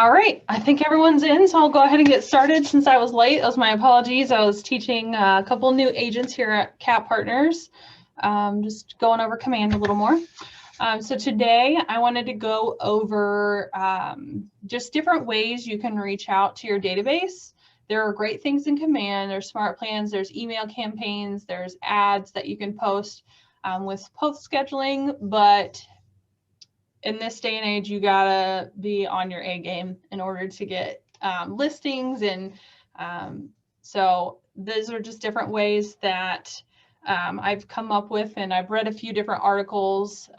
All right, I think everyone's in, so I'll go ahead and get started since I was late. Those are my apologies. I was teaching a couple new agents here at CAP Partners, just going over command a little more. So today I wanted to go over just different ways you can reach out to your database. There are great things in command. There's smart plans, there's email campaigns, there's ads that you can post with post scheduling, but in this day and age, you gotta be on your A game in order to get listings. And so those are just different ways that I've come up with, and I've read a few different articles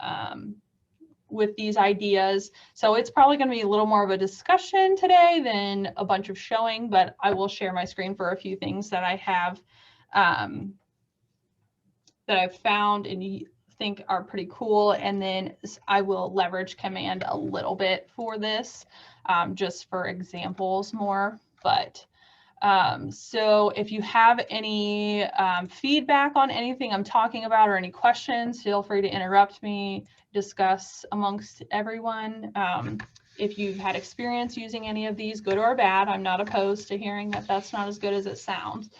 with these ideas. So it's probably gonna be a little more of a discussion today than a bunch of showing, but I will share my screen for a few things that I have that I've found and think are pretty cool, and then I will leverage command a little bit for this, just for examples more. But so if you have any feedback on anything I'm talking about or any questions, feel free to interrupt me, discuss amongst everyone. If you've had experience using any of these, good or bad, I'm not opposed to hearing that that's not as good as it sounds.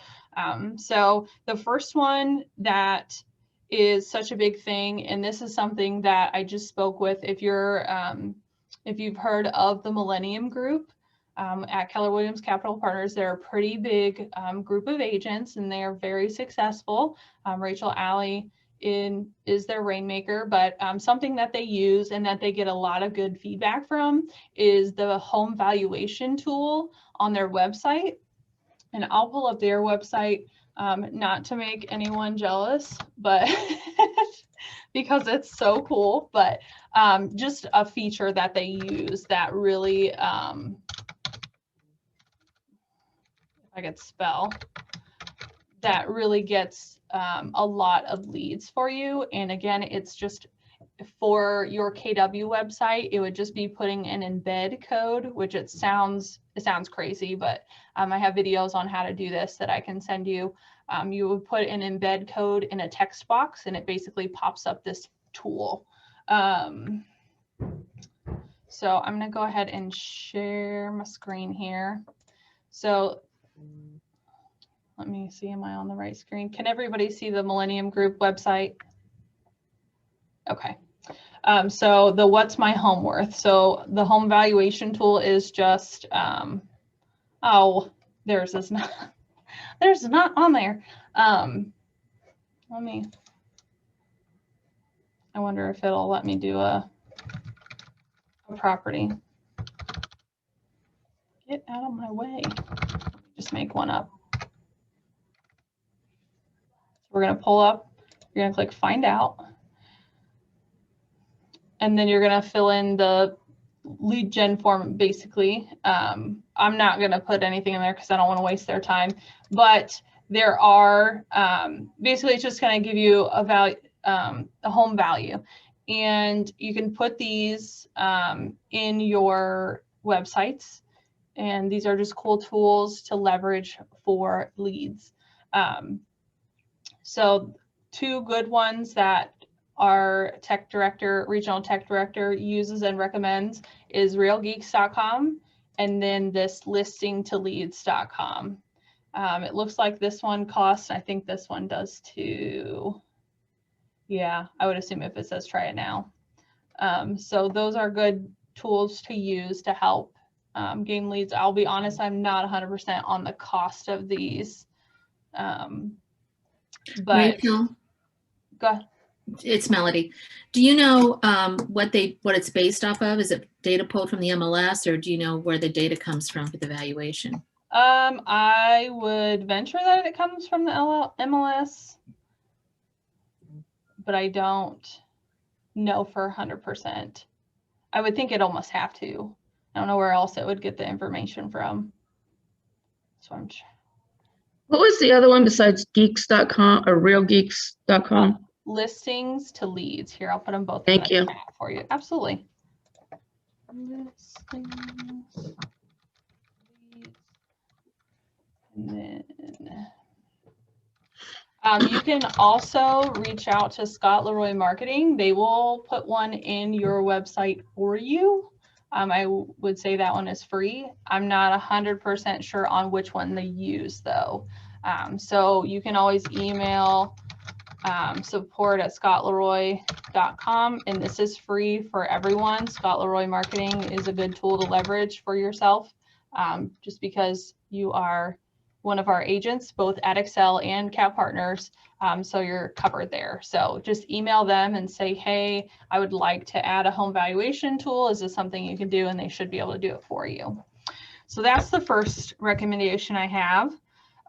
So the first one that is such a big thing, and this is something that I just spoke with, if you've heard of the Millennium Group at Keller Williams Capital Partners, they're a pretty big group of agents, and they are very successful. Rachel Alley is their rainmaker, but something that they use and that they get a lot of good feedback from is the home valuation tool on their website. And I'll pull up their website, not to make anyone jealous, but because it's so cool, but just a feature that they use that really, if I could spell, that really gets a lot of leads for you. And again, it's just for your KW website, it would just be putting an embed code, which it sounds crazy, but I have videos on how to do this that I can send you. You would put an embed code in a text box, and it basically pops up this tool. So I'm going to go ahead and share my screen here. So let me see, am I on the right screen? Can everybody see the Millennium Group website? Okay. So the what's my home worth? So the home valuation tool is just, oh, there's not on there. I wonder if it'll let me do a property. Get out of my way. Just make one up. So we're going to pull up, you're going to click find out. And then you're going to fill in the lead gen form, basically. I'm not going to put anything in there because I don't want to waste their time. But there are, basically, it's just going to give you a value, a home value. And you can put these in your websites. And these are just cool tools to leverage for leads. So two good ones that our tech director, regional tech director, uses and recommends is realgeeks.com and then this listingtoleads.com. It looks like this one costs, I think this one does too. Yeah, I would assume if it says try it now. So those are good tools to use to help gain leads. I'll be honest, I'm not 100% on the cost of these. But Rachel, go ahead. It's Melody. Do you know what it's based off of? Is it data pulled from the MLS, or do you know where the data comes from for the valuation? I would venture that it comes from the MLS, but I don't know for 100%. I would think it almost have to. I don't know where else it would get the information from. So what was the other one besides geeks.com or realgeeks.com? Listings to leads. Here, I'll put them both Thank in you. the chat for you. Absolutely. Listings. And then you can also reach out to Scott Leroy Marketing. They will put one in your website for you. I would say that one is free. I'm not 100% sure on which one they use though. So you can always email support@scottleroy.com, and this is free for everyone. Scott Leroy Marketing is a good tool to leverage for yourself, just because you are one of our agents, both at Excel and Cap Partners, so you're covered there. So just email them and say, hey, I would like to add a home valuation tool. Is this something you can do? And they should be able to do it for you. So that's the first recommendation I have.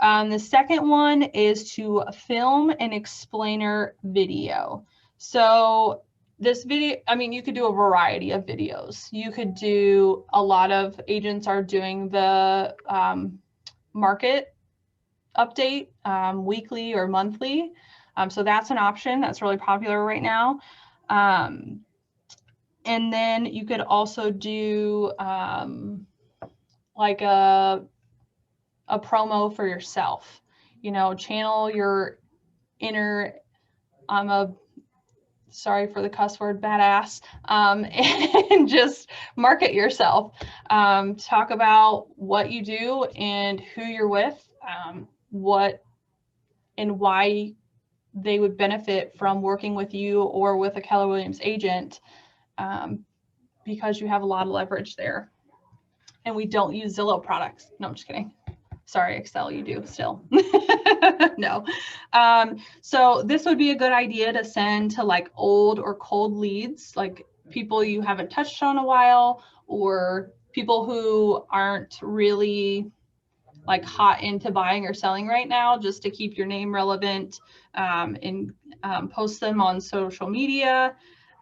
The second one is to film an explainer video. So this video, I mean, you could do a variety of videos. You could do, a lot of agents are doing the market update weekly or monthly. So that's an option that's really popular right now. And then you could also do like a promo for yourself, you know, channel your inner, sorry for the cuss word, badass, and just market yourself. Talk about what you do and who you're with, what and why they would benefit from working with you or with a Keller Williams agent, because you have a lot of leverage there. And we don't use Zillow products. No, I'm just kidding. Sorry, Excel, you do still. No. So this would be a good idea to send to like old or cold leads, like people you haven't touched on a while, or people who aren't really like hot into buying or selling right now, just to keep your name relevant, and post them on social media,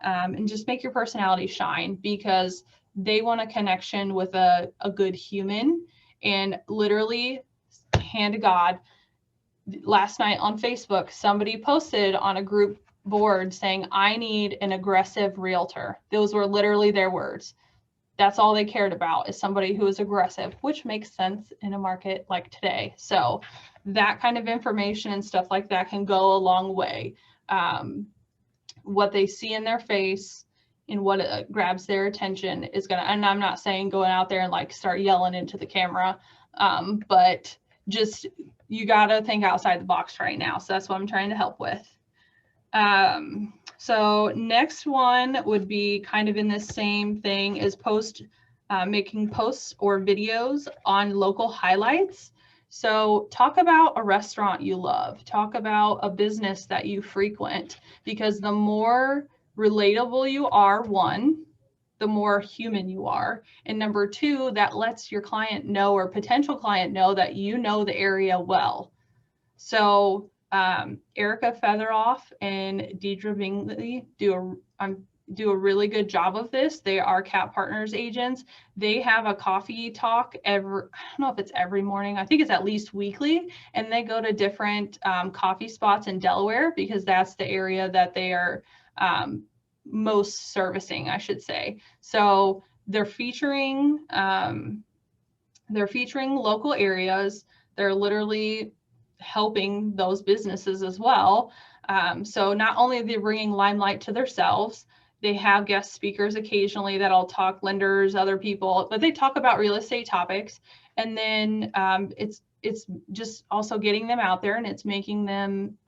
and just make your personality shine, because they want a connection with a good human. And literally, hand to God, last night on Facebook, somebody posted on a group board saying, I need an aggressive realtor. Those were literally their words. That's all they cared about, is somebody who is aggressive, which makes sense in a market like today. So that kind of information and stuff like that can go a long way. What they see in their face and what grabs their attention is gonna, and I'm not saying going out there and like start yelling into the camera, but just, you gotta think outside the box right now. So that's what I'm trying to help with. So next one would be kind of in the same thing, is making posts or videos on local highlights. So talk about a restaurant you love, talk about a business that you frequent, because the more relatable you are, one, the more human you are. And number two, that lets your client know, or potential client know, that you know the area well. So Erica Featheroff and Deidre Bingley do a really good job of this. They are Cap Partners agents. They have a coffee talk I don't know if it's every morning, I think it's at least weekly, and they go to different coffee spots in Delaware, because that's the area that they are most servicing, I should say. So they're featuring local areas. They're literally helping those businesses as well. So not only are they bringing limelight to themselves, they have guest speakers occasionally that'll talk lenders, other people, but they talk about real estate topics. And then it's just also getting them out there, and it's making them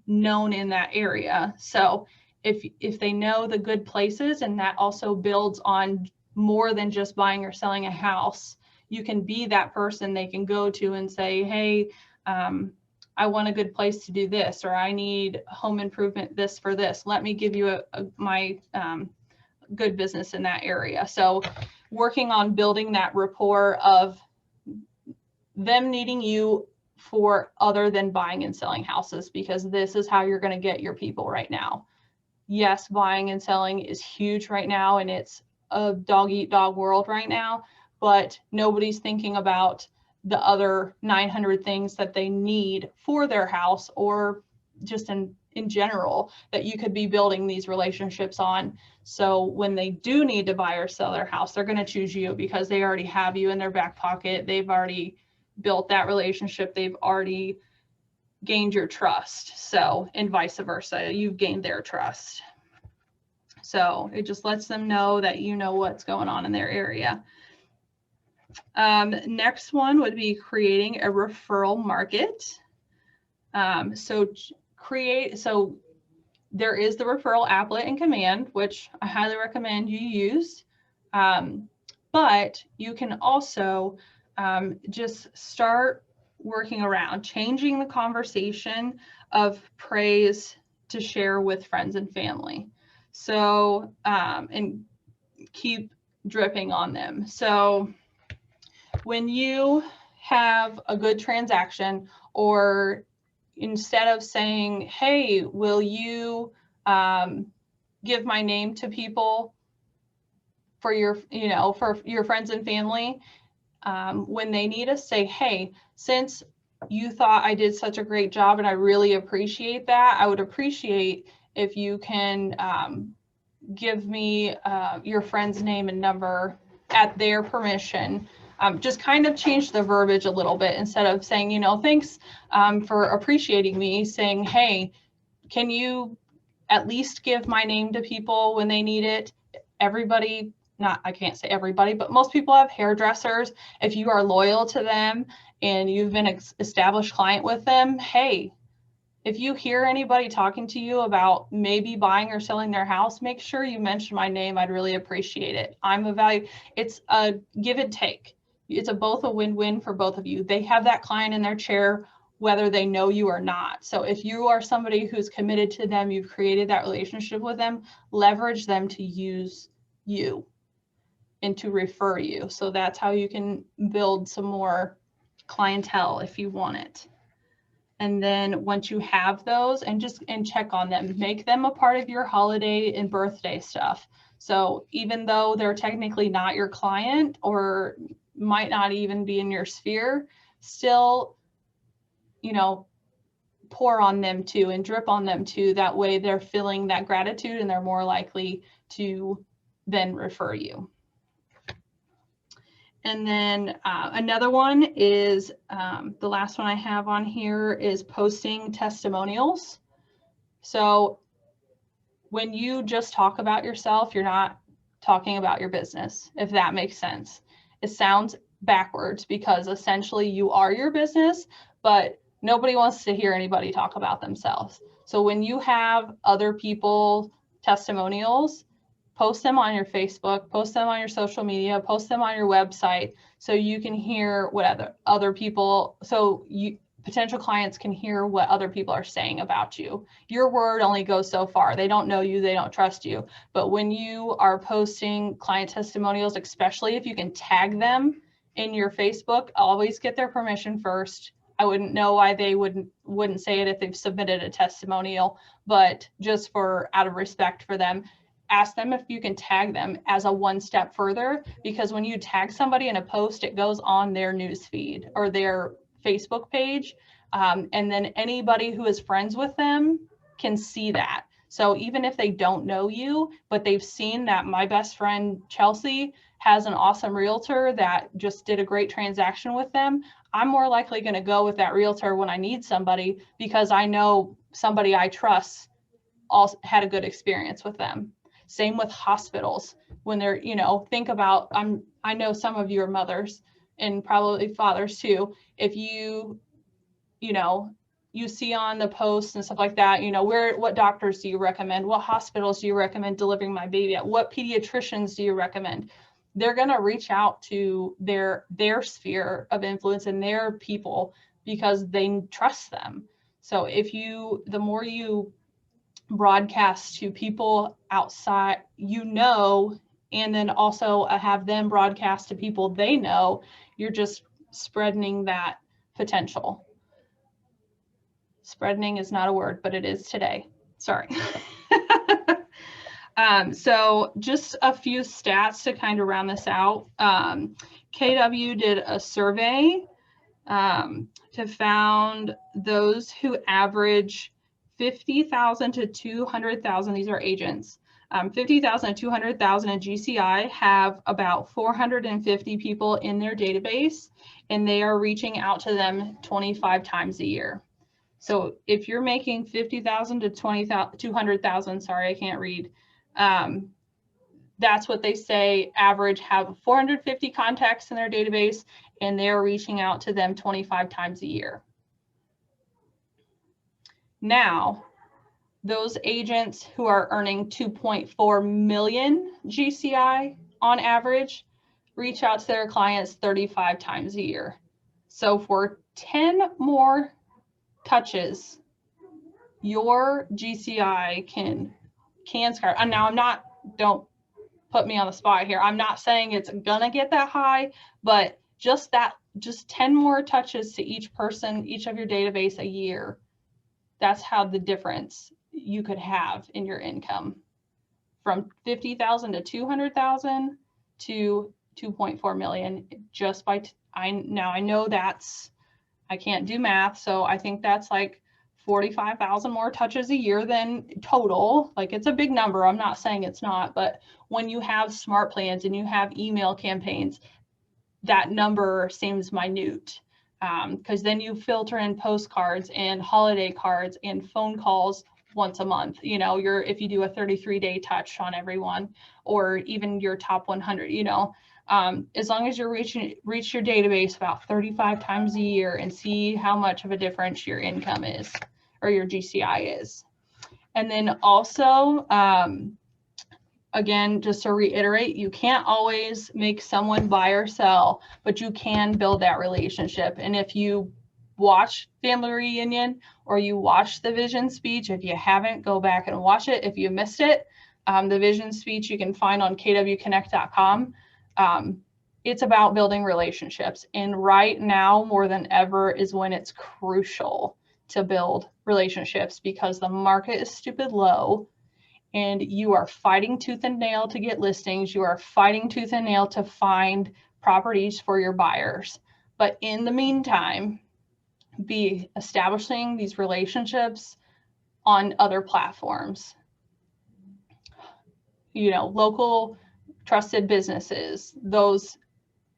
known in that area. So if they know the good places, and that also builds on more than just buying or selling a house, you can be that person they can go to and say, hey, I want a good place to do this, or I need home improvement this for this. Let me give you my good business in that area. So working on building that rapport of them needing you for other than buying and selling houses, because this is how you're going to get your people right now. Yes, buying and selling is huge right now, and it's a dog eat dog world right now, but nobody's thinking about the other 900 things that they need for their house, or just in general, that you could be building these relationships on. So when they do need to buy or sell their house, they're going to choose you, because they already have you in their back pocket. They've already built that relationship. They've already gained your trust. So, and vice versa, you've gained their trust. So it just lets them know that you know what's going on in their area. Next one would be creating a referral market. So there is the referral applet and command, which I highly recommend you use. But you can also just start working around, changing the conversation of praise to share with friends and family. So, and keep dripping on them. So when you have a good transaction, or instead of saying, hey, will you give my name to people for your, for your friends and family, when they need us, say, hey, since you thought I did such a great job and I really appreciate that, I would appreciate if you can give me your friend's name and number at their permission. Just kind of change the verbiage a little bit. Instead of saying, thanks for appreciating me, saying, hey, can you at least give my name to people when they need it? Everybody, I can't say everybody, but most people have hairdressers. If you are loyal to them and you've been an established client with them, hey, if you hear anybody talking to you about maybe buying or selling their house, make sure you mention my name. I'd really appreciate it. I'm a value. It's a give and take. It's both a win-win for both of you. They have that client in their chair, whether they know you or not. So if you are somebody who's committed to them, you've created that relationship with them, leverage them to use you and to refer you. So that's how you can build some more clientele if you want it. And then once you have those, and check on them, make them a part of your holiday and birthday stuff. So even though they're technically not your client or might not even be in your sphere, still, pour on them too and drip on them too. That way they're feeling that gratitude and they're more likely to then refer you. And then another one is, the last one I have on here is posting testimonials. So when you just talk about yourself, you're not talking about your business, if that makes sense. It sounds backwards because essentially you are your business, but nobody wants to hear anybody talk about themselves. So when you have other people testimonials, post them on your Facebook, post them on your social media, post them on your website, so you can hear what other people, so potential clients can hear what other people are saying about you. Your word only goes so far. They don't know you, they don't trust you. But when you are posting client testimonials, especially if you can tag them in your Facebook, always get their permission first. I wouldn't know why they wouldn't say it if they've submitted a testimonial, but just out of respect for them, ask them if you can tag them as a one step further, because when you tag somebody in a post, it goes on their news feed or their Facebook page. And then anybody who is friends with them can see that. So even if they don't know you, but they've seen that my best friend Chelsea has an awesome realtor that just did a great transaction with them, I'm more likely going to go with that realtor when I need somebody, because I know somebody I trust also had a good experience with them. Same with hospitals. When they're, think about, I know some of you are mothers and probably fathers too. If you see on the posts and stuff like that, what doctors do you recommend? What hospitals do you recommend delivering my baby at? What pediatricians do you recommend? They're going to reach out to their sphere of influence and their people because they trust them. So the more you broadcast to people outside, and then also have them broadcast to people they know, you're just spreading that potential. Spreading is not a word, but it is today. Sorry. So just a few stats to kind of round this out. KW did a survey to found those who average 50,000 to 200,000. These are agents. 50,000 to 200,000 in GCI have about 450 people in their database, and they are reaching out to them 25 times a year. So if you're making 50,000 to 200,000, sorry, I can't read, That's what they say. Average have 450 contacts in their database, and they're reaching out to them 25 times a year. Now, those agents who are earning 2.4 million GCI on average reach out to their clients 35 times a year. So for 10 more touches, your GCI can skyrocket. And now don't put me on the spot here. I'm not saying it's gonna get that high, but just 10 more touches to each person, each of your database a year. That's how the difference you could have in your income from 50,000 to 200,000 to 2.4 million just by, I know I can't do math. So I think that's like 45,000 more touches a year than total. Like, it's a big number. I'm not saying it's not, but when you have smart plans and you have email campaigns, that number seems minute. Because then you filter in postcards and holiday cards and phone calls once a month. You know, if you do a 33-day touch on everyone, or even your top 100, you know, as long as you reach your database about 35 times a year and see how much of a difference your income is, or your GCI is. And then also, again, just to reiterate, you can't always make someone buy or sell, but you can build that relationship. And if you watch Family Reunion or you watch the vision speech, if you haven't, go back and watch it. If you missed it, the vision speech you can find on kwconnect.com. It's about building relationships. And right now, more than ever, is when it's crucial to build relationships, because the market is stupid low. And you are fighting tooth and nail to get listings. You are fighting tooth and nail to find properties for your buyers. But in the meantime, be establishing these relationships on other platforms. You know, local trusted businesses, those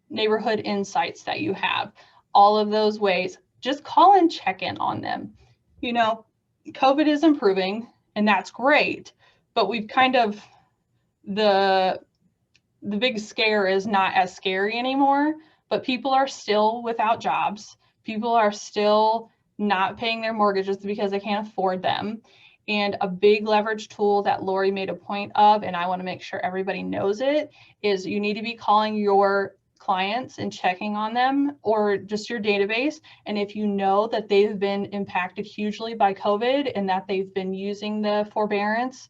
neighborhood insights that you have, all of those ways, just call and check in on them. You know, COVID is improving, and that's great. But we've kind of, the big scare is not as scary anymore, but people are still without jobs. People are still not paying their mortgages because they can't afford them. And a big leverage tool that Lori made a point of, and I want to make sure everybody knows it, is you need to be calling your clients and checking on them, or just your database. And if you know that they've been impacted hugely by COVID and that they've been using the forbearance,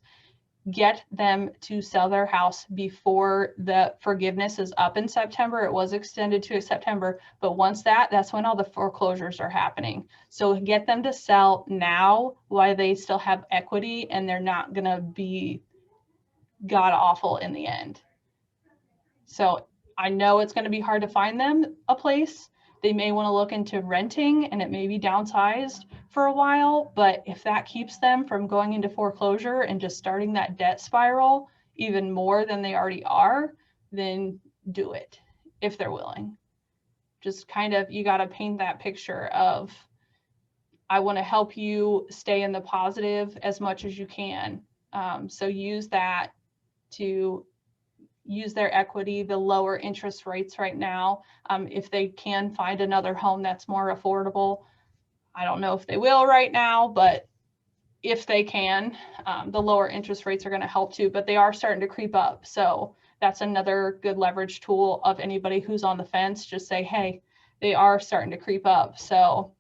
get them to sell their house before the forgiveness is up in September. It was extended to September, but once that's when all the foreclosures are happening. So get them to sell now while they still have equity, and they're not going to be god awful in the end. So I know it's going to be hard to find them a place. They may want to look into renting, and it may be downsized for a while, but if that keeps them from going into foreclosure and just starting that debt spiral even more than they already are, then do it if they're willing. Just kind of, you got to paint that picture of, I want to help you stay in the positive as much as you can. So use that to use their equity, the lower interest rates right now. If they can find another home that's more affordable, I don't know if they will right now, but if they can, the lower interest rates are going to help too, but they are starting to creep up. So that's another good leverage tool of anybody who's on the fence. Just say, hey, they are starting to creep up, so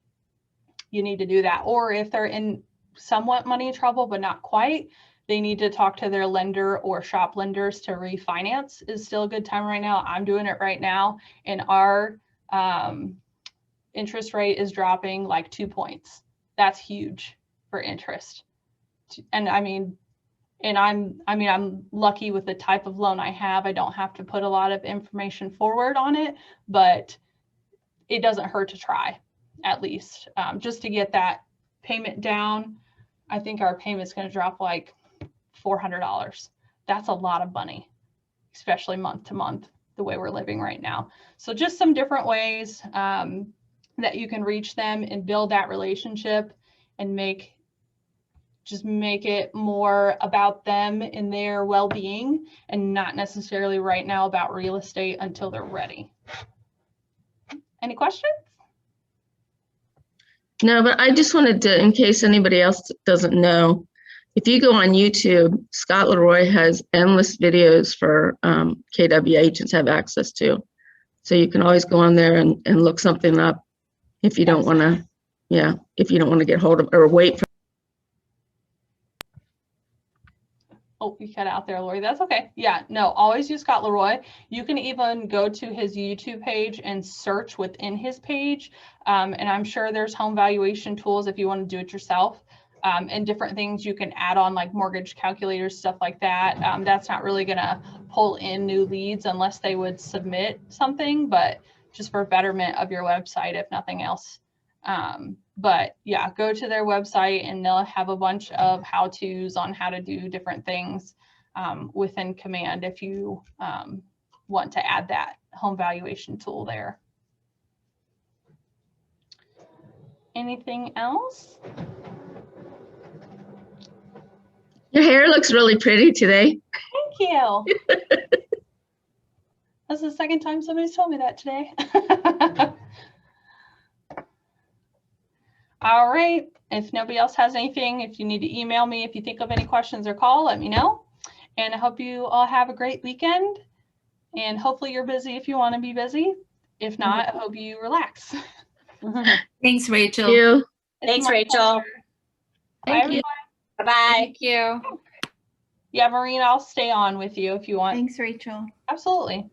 you need to do that. Or if they're in somewhat money trouble, but not quite, they need to talk to their lender or shop lenders to refinance. Is still a good time right now. I'm doing it right now, and our interest rate is dropping like 2 points. That's huge for interest. And I'm lucky with the type of loan I have. I don't have to put a lot of information forward on it, but it doesn't hurt to try, at least, just to get that payment down. I think our payment's going to drop like $400. That's a lot of money, especially month to month, the way we're living right now. So just some different ways that you can reach them and build that relationship and make just make it more about them and their well-being, and not necessarily right now about real estate until they're ready. Any questions? No, but I just wanted to, in case anybody else doesn't know, if you go on YouTube, Scott Leroy has endless videos for KW agents have access to. So you can always go on there and look something up if you don't want to, if you don't want to get hold of or wait for. Oh, you cut out there, Lori. That's okay. Yeah, no, always use Scott Leroy. You can even go to his YouTube page and search within his page. And I'm sure there's home valuation tools if you want to do it yourself, and different things you can add on, like mortgage calculators, stuff like that. That's not really going to pull in new leads unless they would submit something, but just for betterment of your website, if nothing else. But yeah, go to their website and they'll have a bunch of how-tos on how to do different things within Command if you want to add that home valuation tool there. Anything else? Your hair looks really pretty today. Thank you. That's the second time somebody's told me that today. All right. If nobody else has anything, if you need to email me, if you think of any questions or call, let me know. And I hope you all have a great weekend. And hopefully you're busy if you want to be busy. If not, I hope you relax. Thanks, Rachel. Thank you. Thanks, Rachel. Bye, everyone. Bye-bye. Thank you. Yeah, Marina, I'll stay on with you if you want. Thanks, Rachel. Absolutely.